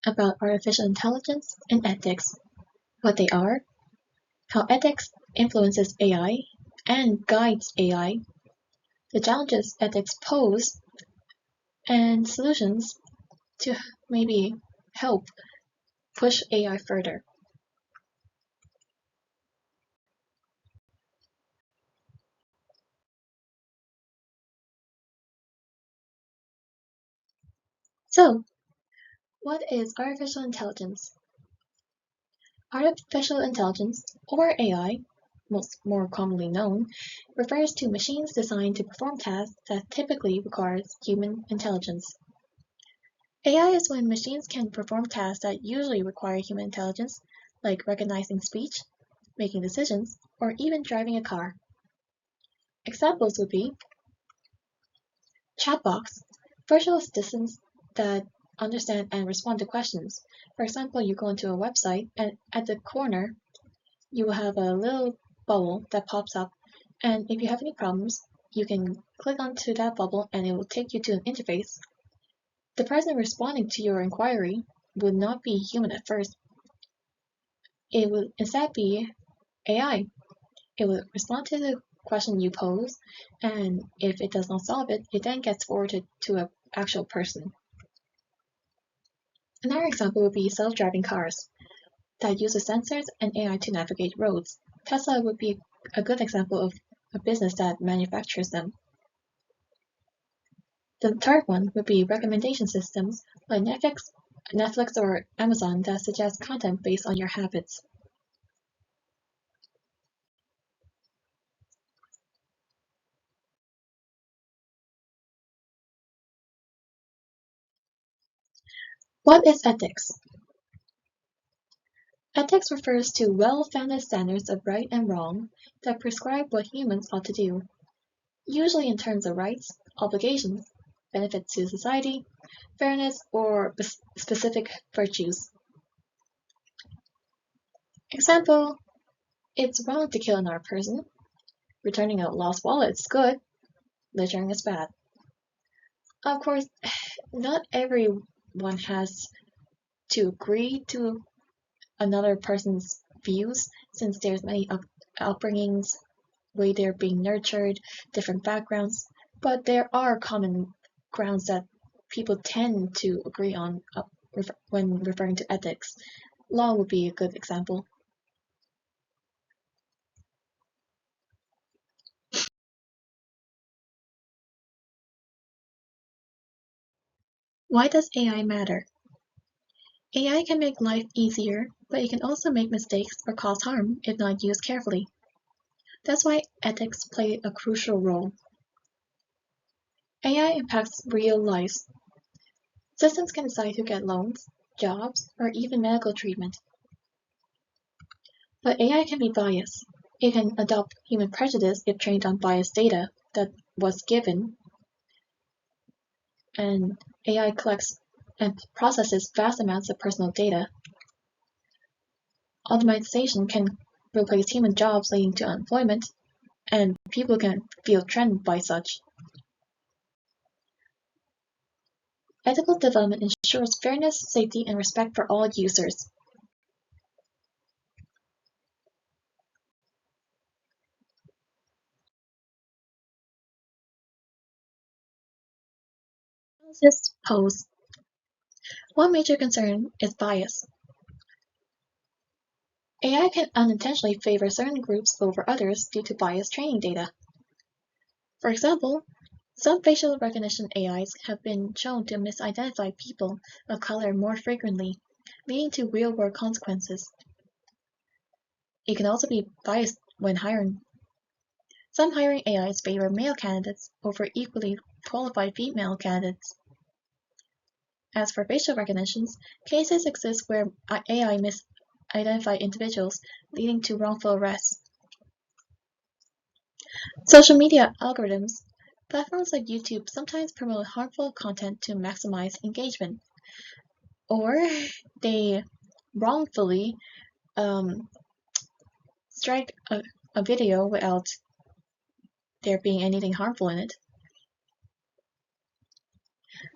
about artificial intelligence and ethics, what they are, how ethics influences AI and guides AI, the challenges ethics pose, and solutions to maybe help push AI further. So, what is artificial intelligence? Artificial intelligence, or AI, more commonly known, refers to machines designed to perform tasks that typically require human intelligence. AI is when machines can perform tasks that usually require human intelligence, like recognizing speech, making decisions, or even driving a car. Examples would be chatbots, virtual assistants that understand and respond to questions. For example, you go into a website and at the corner you will have a little bubble that pops up, and if you have any problems, you can click onto that bubble and it will take you to an interface. The person responding to your inquiry would not be human at first. It would instead be AI. It will respond to the question you pose, and if it does not solve it, it then gets forwarded to an actual person. Another example would be self-driving cars that uses sensors and AI to navigate roads. Tesla would be a good example of a business that manufactures them. The third one would be recommendation systems like Netflix or Amazon that suggest content based on your habits. What is ethics? Ethics refers to well-founded standards of right and wrong that prescribe what humans ought to do, usually in terms of rights, obligations, benefits to society, fairness, or specific virtues. Example, it's wrong to kill another person. Returning a lost wallet is good. Littering is bad. Of course, not everyone has to agree to another person's views since there's many upbringings, way they're being nurtured, different backgrounds, but there are common grounds that people tend to agree on when referring to ethics. Law would be a good example. Why does AI matter? AI can make life easier, but it can also make mistakes or cause harm if not used carefully. That's why ethics play a crucial role. AI impacts real lives. Systems can decide who get loans, jobs, or even medical treatment. But AI can be biased. It can adopt human prejudice if trained on biased data that was given, and AI collects and processes vast amounts of personal data. Automation can replace human jobs, leading to unemployment, and people can feel threatened by such. Ethical development ensures fairness, safety, and respect for all users. Challenges posed. One major concern is bias. AI can unintentionally favor certain groups over others due to biased training data. For example, some facial recognition AIs have been shown to misidentify people of color more frequently, leading to real-world consequences. It can also be biased when hiring. Some hiring AIs favor male candidates over equally qualified female candidates. As for facial recognitions, cases exist where AI misidentify individuals, leading to wrongful arrests. Social media algorithms. Platforms like YouTube sometimes promote harmful content to maximize engagement, or they wrongfully um, strike a video without there being anything harmful in it.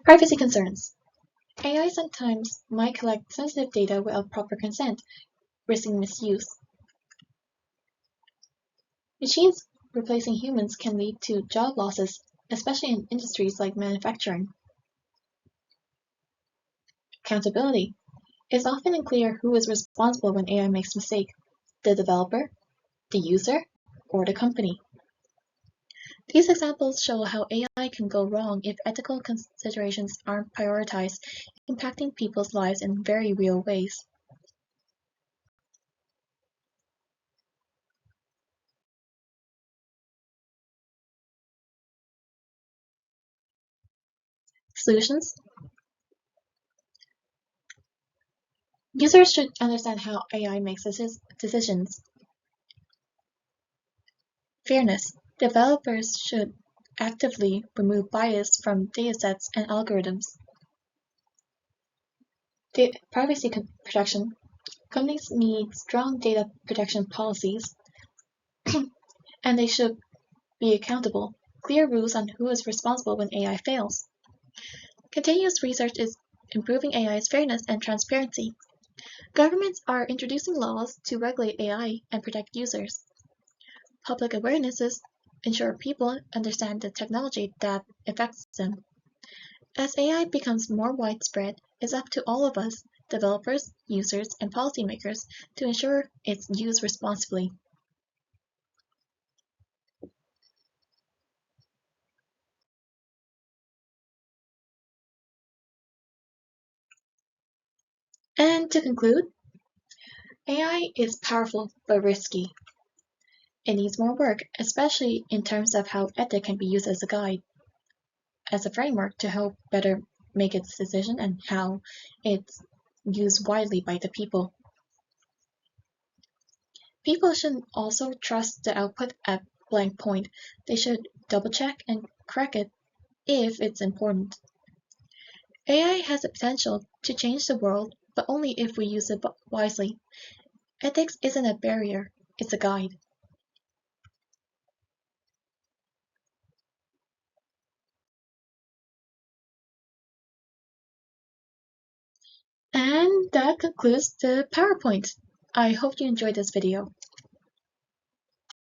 Privacy concerns. AI sometimes might collect sensitive data without proper consent, risking misuse. Machines replacing humans can lead to job losses, especially in industries like manufacturing. Accountability. It's often unclear who is responsible when AI makes a mistake: the developer, the user, or the company. These examples show how AI can go wrong if ethical considerations aren't prioritized, impacting people's lives in very real ways. Solutions. Users should understand how AI makes decisions. Fairness. Developers should actively remove bias from datasets and algorithms. Privacy protection. Companies need strong data protection policies, and they should be accountable. Clear rules on who is responsible when AI fails. Continuous research is improving AI's fairness and transparency. Governments are introducing laws to regulate AI and protect users. Public awarenesses ensure people understand the technology that affects them. As AI becomes more widespread, it's up to all of us, developers, users, and policymakers, to ensure it's used responsibly. And to conclude, AI is powerful but risky. It needs more work, especially in terms of how ethics can be used as a guide, as a framework to help better make its decision and how it's used widely by the people. People should also trust the output at blank point. They should double check and correct it if it's important. AI has the potential to change the world, but only if we use it wisely. Ethics isn't a barrier, it's a guide. And that concludes the PowerPoint. I hope you enjoyed this video.